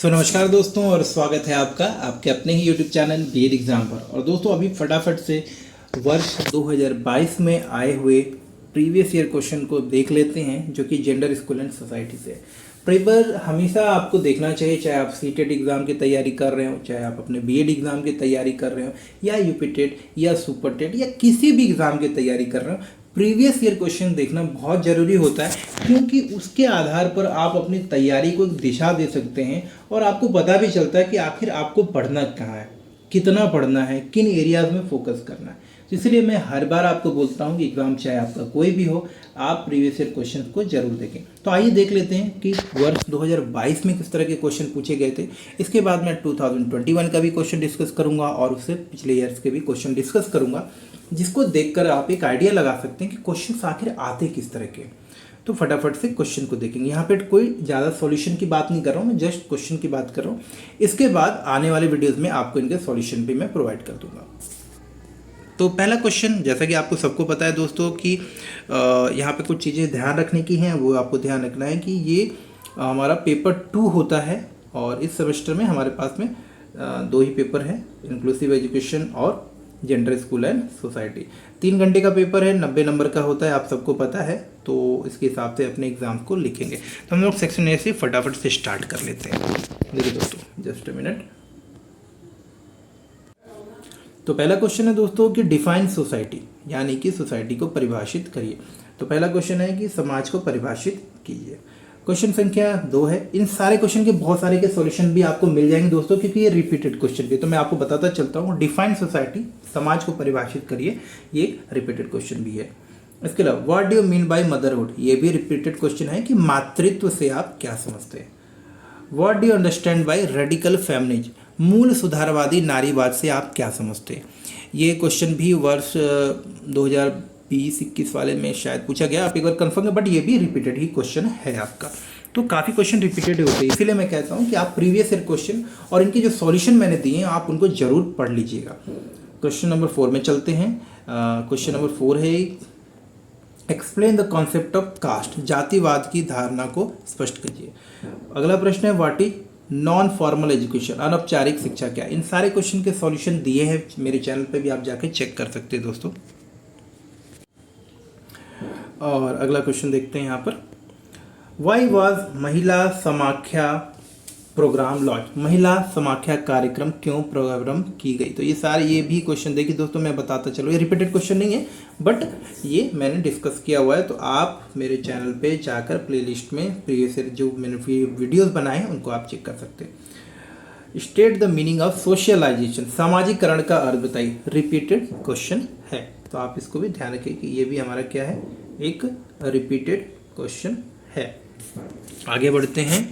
नमस्कार दोस्तों और स्वागत है आपका आपके अपने ही यूट्यूब चैनल बीएड एग्ज़ाम पर। और दोस्तों अभी फटाफट से वर्ष 2022 में आए हुए प्रीवियस ईयर क्वेश्चन को देख लेते हैं, जो कि जेंडर स्कूल एंड सोसाइटी से। पेपर हमेशा आपको देखना चाहिए, चाहे आप सीटेट एग्ज़ाम की तैयारी कर रहे हो, चाहे आप अपने बीएड एग्ज़ाम की तैयारी कर रहे हो, या यूपी टेट या सुपर टेट या किसी भी एग्ज़ाम की तैयारी कर रहे हो। प्रीवियस ईयर क्वेश्चन देखना बहुत ज़रूरी होता है, क्योंकि उसके आधार पर आप अपनी तैयारी को एक दिशा दे सकते हैं और आपको पता भी चलता है कि आखिर आपको पढ़ना कहाँ है, कितना पढ़ना है, किन एरियाज़ में फोकस करना है। तो इसलिए मैं हर बार आपको बोलता हूँ कि एग्ज़ाम चाहे आपका कोई भी हो, आप प्रीवियस ईयर क्वेश्चन को जरूर देखें। तो आइए देख लेते हैं कि वर्ष 2022 में किस तरह के क्वेश्चन पूछे गए थे। इसके बाद मैं 2021 का भी क्वेश्चन डिस्कस करूँगा और उससे पिछले ईयर्स के भी क्वेश्चन डिस्कस करूँगा, जिसको देखकर आप एक आइडिया लगा सकते हैं कि क्वेश्चन आखिर आते किस तरह के। तो फटाफट से क्वेश्चन को देखेंगे। यहाँ पे कोई ज़्यादा सॉल्यूशन की बात नहीं कर रहा हूँ, मैं जस्ट क्वेश्चन की बात कर रहा हूँ। इसके बाद आने वाले वीडियोज़ में आपको इनके सॉल्यूशन भी मैं प्रोवाइड कर दूँगा। तो पहला क्वेश्चन, जैसा कि आपको सबको पता है दोस्तों कि यहाँ पे कुछ चीज़ें ध्यान रखने की हैं, वो आपको ध्यान रखना है कि ये हमारा पेपर 2 होता है और इस सेमेस्टर में हमारे पास में 2 ही पेपर हैं, इंक्लूसिव एजुकेशन और जेंडर स्कूल एंड सोसाइटी। 3 घंटे का पेपर है, 90 नंबर का होता है, आप सबको पता है। तो इसके हिसाब से अपने एग्जाम को लिखेंगे। तो हम लोग सेक्शन ए से फटाफट से स्टार्ट कर लेते हैं। देखिए दोस्तों, जस्ट अ मिनट। तो पहला क्वेश्चन है दोस्तों कि डिफाइन सोसाइटी, यानी कि सोसाइटी को परिभाषित करिए। तो पहला क्वेश्चन है कि समाज को परिभाषित कीजिए। क्वेश्चन संख्या 2 है। इन सारे क्वेश्चन के बहुत सारे के सॉल्यूशन भी आपको मिल जाएंगे दोस्तों, क्योंकि ये रिपीटेड क्वेश्चन भी। तो मैं आपको बताता चलता हूँ, डिफाइन सोसाइटी, समाज को परिभाषित करिए, ये एक रिपीटेड क्वेश्चन भी है। इसके अलावा what do you mean by motherhood, ये भी रिपीटेड क्वेश्चन है कि मातृत्व से आप क्या समझते हैं। What do you understand by radical feminism, मूल सुधारवादी नारीवाद से आप क्या समझते हैं। ये क्वेश्चन भी वर्ष 2020-21 वाले में शायद पूछा गया, आप एक बार कंफर्म है, बट ये भी रिपीटेड ही क्वेश्चन है आपका। तो काफ़ी क्वेश्चन रिपीटेड होते हैं, इसीलिए मैं कहता हूँ कि आप प्रीवियस ईयर क्वेश्चन और इनके जो सॉल्यूशन मैंने दिए हैं आप उनको जरूर पढ़ लीजिएगा। क्वेश्चन नंबर 4 में चलते हैं। क्वेश्चन नंबर 4 है explain the concept of caste, जातिवाद की धारणा को स्पष्ट कीजिए। अगला प्रश्न है what is non formal education, अनौपचारिक शिक्षा क्या। इन सारे क्वेश्चन के सॉल्यूशन दिए हैं मेरे चैनल पे भी, आप जाके चेक कर सकते हैं दोस्तों। और अगला क्वेश्चन देखते हैं यहाँ पर, वाई वाज महिला समाख्या प्रोग्राम लॉन्च, महिला समाख्या कार्यक्रम क्यों प्रारंभ की गई। तो ये भी क्वेश्चन देखिए दोस्तों, मैं बताता चलो, ये रिपीटेड क्वेश्चन नहीं है, बट ये मैंने डिस्कस किया हुआ है। तो आप मेरे चैनल पे जाकर प्लेलिस्ट में प्रीवियस जो मैंने वीडियोस बनाए हैं उनको आप चेक कर सकते हैं। State the meaning of socialisation, सामाजिकरण का अर्थ बताइए, रिपीटेड क्वेश्चन है। तो आप इसको भी ध्यान रखिए कि ये भी हमारा क्या है, एक रिपीटेड क्वेश्चन है। आगे बढ़ते हैं।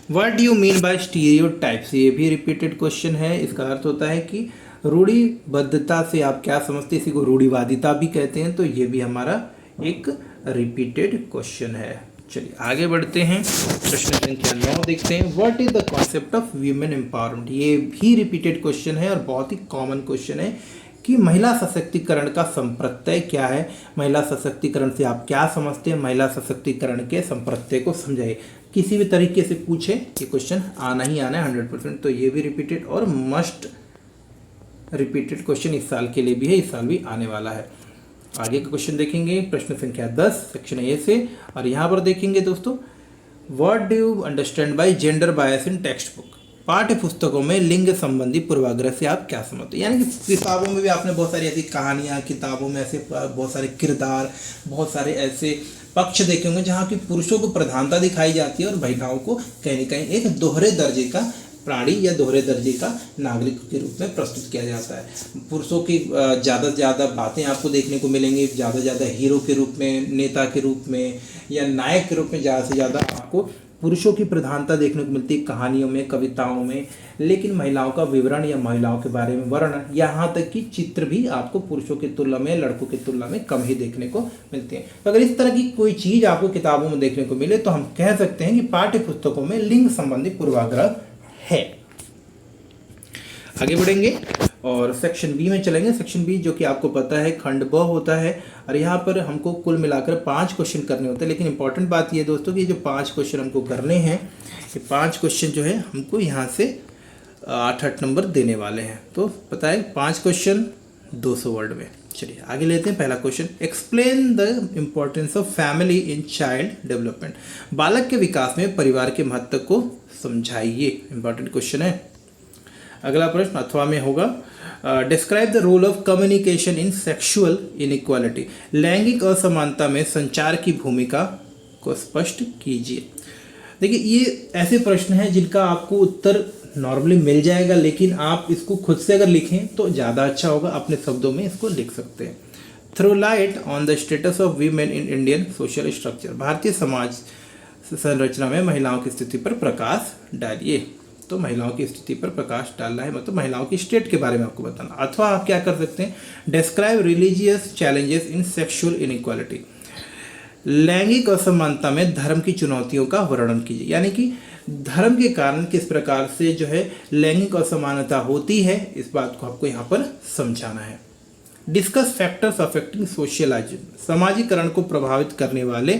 What do you mean by stereotypes, ये भी रिपीटेड क्वेश्चन है। इसका अर्थ होता है कि रूढ़िबद्धता से आप क्या समझते हैं, इसी को रूढ़िवादिता भी कहते हैं। तो ये भी हमारा एक रिपीटेड क्वेश्चन है। चलिए आगे बढ़ते हैं। प्रश्न संख्या 9 देखते हैं। What is the concept of women empowerment, ये भी रिपीटेड क्वेश्चन है और बहुत ही कॉमन क्वेश्चन है कि महिला सशक्तिकरण का संप्रत्यय क्या है, महिला सशक्तिकरण से आप क्या समझते हैं, महिला सशक्तिकरण के संप्रत्यय को समझाइए। किसी भी तरीके से पूछे ये क्वेश्चन आना ही आना है 100%। तो ये भी रिपीटेड और मस्ट रिपीटेड क्वेश्चन इस साल के लिए भी है, इस साल भी आने वाला है। आगे का क्वेश्चन देखेंगे, प्रश्न संख्या 10 सेक्शन ए से। और यहाँ पर देखेंगे दोस्तों, what do you understand by gender bias in text book, पाठ्य पुस्तकों में लिंग संबंधी पूर्वाग्रह से आप क्या समझते हैं। यानी कि किताबों में भी आपने बहुत सारी ऐसी कहानियाँ, किताबों में ऐसे बहुत सारे किरदार, बहुत सारे ऐसे पक्ष देखे होंगे जहाँ की पुरुषों को प्रधानता दिखाई जाती है और महिलाओं को कहीं न कहीं एक दोहरे दर्जे का प्राणी या दोहरे दर्जे का नागरिक के रूप में प्रस्तुत किया जाता है। पुरुषों की ज़्यादा से ज़्यादा बातें आपको देखने को मिलेंगी, ज़्यादा से ज़्यादा हीरो के रूप में, नेता के रूप में या नायक के रूप में ज़्यादा से ज़्यादा आपको पुरुषों की प्रधानता देखने को मिलती है कहानियों में, कविताओं में। लेकिन महिलाओं का विवरण या महिलाओं के बारे में वर्णन, यहाँ तक कि चित्र भी आपको पुरुषों की तुलना में, लड़कों की तुलना में कम ही देखने को मिलते हैं। तो अगर इस तरह की कोई चीज़ आपको किताबों में देखने को मिले तो हम कह सकते हैं कि पाठ्य पुस्तकों में लिंग संबंधी पूर्वाग्रह है। आगे बढ़ेंगे। और सेक्शन बी में चलेंगे। सेक्शन बी जो कि आपको पता है खंड ब होता है, और यहाँ पर हमको कुल मिलाकर 5 क्वेश्चन करने होते हैं। लेकिन इंपॉर्टेंट बात ये दोस्तों कि जो 5 क्वेश्चन हमको करने हैं, ये 5 क्वेश्चन जो है हमको यहाँ से 8-8 नंबर देने वाले हैं। तो पता है 5 क्वेश्चन 200 वर्ड में। चलिए आगे लेते हैं। पहला question, explain the importance of family in child development. बालक के विकास में परिवार के महत्व को समझाइए। इंपॉर्टेंट क्वेश्चन है। अगला प्रश्न अथवा में होगा, describe the role of communication in sexual inequality. लैंगिक असमानता में संचार की भूमिका को स्पष्ट कीजिए। देखिए ये ऐसे प्रश्न हैं जिनका आपको उत्तर नॉर्मली मिल जाएगा, लेकिन आप इसको खुद से अगर लिखें तो ज़्यादा अच्छा होगा। अपने शब्दों में इसको लिख सकते हैं। Throw light on the status of women in Indian social structure. भारतीय समाज संरचना में महिलाओं की स्थिति पर प्रकाश डालिए। तो महिलाओं की स्थिति पर प्रकाश डालना है, मतलब महिलाओं की स्टेट के बारे में आपको बताना। अथवा आप क्या कर सकते हैं, describe religious challenges in sexual inequality. लैंगिक असमानता में धर्म की चुनौतियों का वर्णन कीजिए। यानी कि धर्म के कारण किस प्रकार से जो है लैंगिक असमानता होती है, इस बात को आपको यहाँ पर समझाना है। Discuss factors affecting socialisation. सामाजिकरण को प्रभावित करने वाले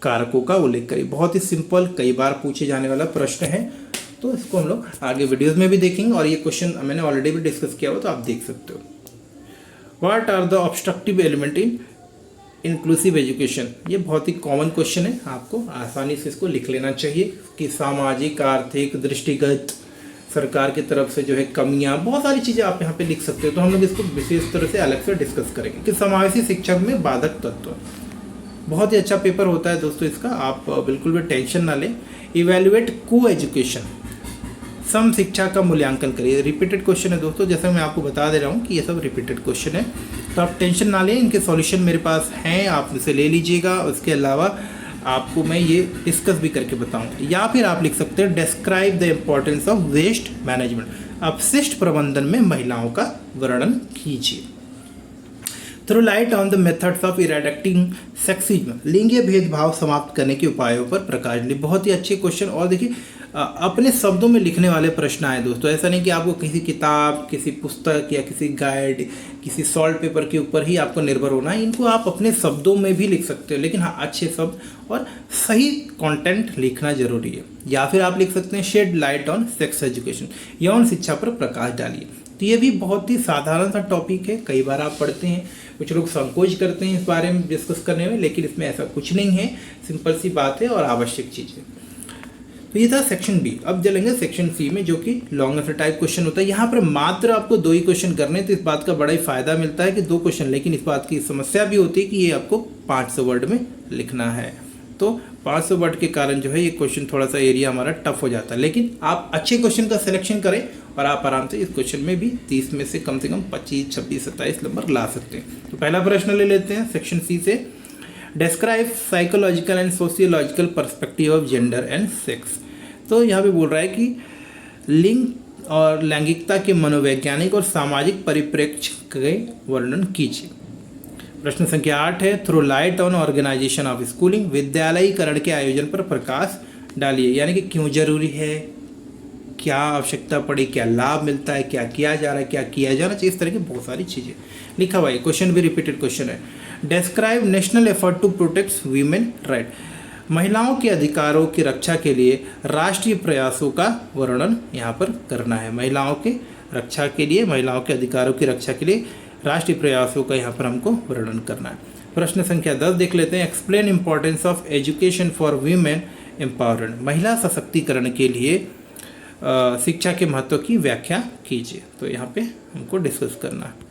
कारकों का उल्लेख करिए। बहुत ही सिंपल, कई बार पूछे जाने वाला प्रश्न है, तो इसको हम लोग आगे वीडियोस में भी देखेंगे, और ये क्वेश्चन मैंने ऑलरेडी भी डिस्कस किया हुआ, तो आप देख सकते हो। What are the obstructive element in inclusive education. ये बहुत ही कॉमन क्वेश्चन है, आपको आसानी से इसको लिख लेना चाहिए कि सामाजिक, आर्थिक, दृष्टिगत, सरकार की तरफ से जो है कमियां, बहुत सारी चीज़ें आप यहाँ पे लिख सकते हो। तो हम लोग इसको विशेष तरह से अलग से डिस्कस करेंगे कि समावेशी शिक्षा में बाधक तत्व। बहुत ही अच्छा पेपर होता है दोस्तों इसका, आप बिल्कुल भी टेंशन ना लें। इवेल्युएट को एजुकेशन। सम शिक्षा का मूल्यांकन करिए। रिपीटेड क्वेश्चन है दोस्तों, जैसे मैं आपको बता दे रहा हूँ कि ये सब रिपीटेड क्वेश्चन है, तो आप टेंशन ना लें, इनके सॉल्यूशन मेरे पास हैं, आप इसे ले लीजिएगा। उसके अलावा आपको मैं ये डिस्कस भी करके बताऊँगा। या फिर आप लिख सकते हैं describe the importance of waste management. अपशिष्ट प्रबंधन में महिलाओं का वर्णन कीजिए। Throw light on the methods of eradicating sexism. लिंगीय भेदभाव समाप्त करने के उपायों पर प्रकाश डालिए। बहुत ही अच्छे क्वेश्चन, और देखिए अपने शब्दों में लिखने वाले प्रश्न आए दोस्तों। ऐसा नहीं कि आपको किसी किताब, किसी पुस्तक या किसी गाइड, किसी सॉल्ट पेपर के ऊपर ही आपको निर्भर होना है। इनको आप अपने शब्दों में भी लिख सकते हो, लेकिन हाँ अच्छे शब्द और सही कंटेंट लिखना जरूरी है। या फिर आप लिख सकते हैं shed light on sex education. यौन शिक्षा पर प्रकाश डालिए। तो ये भी बहुत ही साधारण सा टॉपिक है, कई बार आप पढ़ते हैं, कुछ लोग संकोच करते हैं इस बारे में डिस्कस करने में, लेकिन इसमें ऐसा कुछ नहीं है, सिंपल सी बात है और आवश्यक चीज़ है। तो ये था सेक्शन बी। अब चलेंगे सेक्शन सी में, जो कि लॉन्ग आंसर टाइप क्वेश्चन होता है। यहाँ पर मात्र आपको 2 ही क्वेश्चन करने हैं, तो इस बात का बड़ा ही फायदा मिलता है कि 2 क्वेश्चन, लेकिन इस बात की समस्या भी होती है कि ये आपको 500 वर्ड में लिखना है। तो 500 वर्ड के कारण जो है ये क्वेश्चन थोड़ा सा एरिया हमारा टफ हो जाता है। लेकिन आप अच्छे क्वेश्चन का सिलेक्शन करें और आप आराम से इस क्वेश्चन में भी 30 में से कम 25, 26, 27 नंबर ला सकते हैं। तो पहला प्रश्न ले लेते हैं सेक्शन सी से। Describe psychological and sociological perspective of gender and sex. तो यहाँ पे बोल रहा है कि लिंग और लैंगिकता के मनोवैज्ञानिक और सामाजिक परिप्रेक्ष्य के वर्णन कीजिए। प्रश्न संख्या 8 है, throw light on organisation of schooling. विद्यालयीकरण के आयोजन पर प्रकाश डालिए। यानी कि क्यों जरूरी है, क्या आवश्यकता पड़ी, क्या लाभ मिलता है, क्या किया जा रहा है, क्या किया जाना चाहिए, इस तरह की बहुत सारी चीज़ें लिखा हुआ है। क्वेश्चन भी रिपीटेड क्वेश्चन है। Describe national effort to protect women right. महिलाओं के अधिकारों की रक्षा के लिए राष्ट्रीय प्रयासों का वर्णन यहाँ पर करना है। महिलाओं के रक्षा के लिए, महिलाओं के अधिकारों की रक्षा के लिए राष्ट्रीय प्रयासों का यहाँ पर हमको वर्णन करना है। प्रश्न संख्या 10 देख लेते हैं। Explain importance of education for women empowerment. महिला सशक्तिकरण के लिए शिक्षा के महत्व की व्याख्या कीजिए। तो यहाँ पे हमको डिस्कस करना है।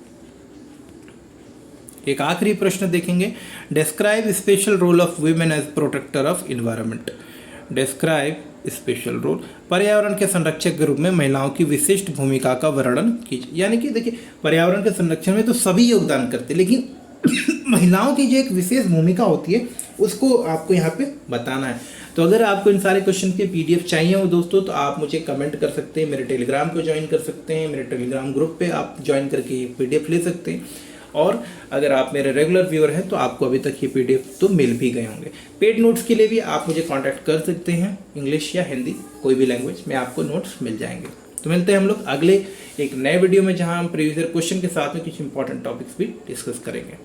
एक आखिरी प्रश्न देखेंगे। Describe special role of women as protector of environment. Describe special role. पर्यावरण के संरक्षक के रूप में महिलाओं की विशिष्ट भूमिका का वर्णन कीजिए। यानी कि देखिए पर्यावरण के संरक्षण में तो सभी योगदान करते हैं, लेकिन महिलाओं की जो एक विशेष भूमिका होती है उसको आपको यहाँ पे बताना है। तो अगर आपको इन सारे क्वेश्चन के PDF चाहिए हो दोस्तों, तो आप मुझे कमेंट कर सकते हैं, मेरे टेलीग्राम को ज्वाइन कर सकते हैं, मेरे टेलीग्राम ग्रुप पे आप ज्वाइन करके ये PDF ले सकते हैं। और अगर आप मेरे रेगुलर व्यूअर हैं तो आपको अभी तक ये PDF तो मिल भी गए होंगे। पेड नोट्स के लिए भी आप मुझे कांटेक्ट कर सकते हैं, इंग्लिश या हिंदी कोई भी लैंग्वेज में आपको नोट्स मिल जाएंगे। तो मिलते हैं हम लोग अगले एक नए वीडियो में, जहां हम प्रीवियस ईयर क्वेश्चन के साथ में कुछ इंपॉर्टेंट टॉपिक्स भी डिस्कस करेंगे।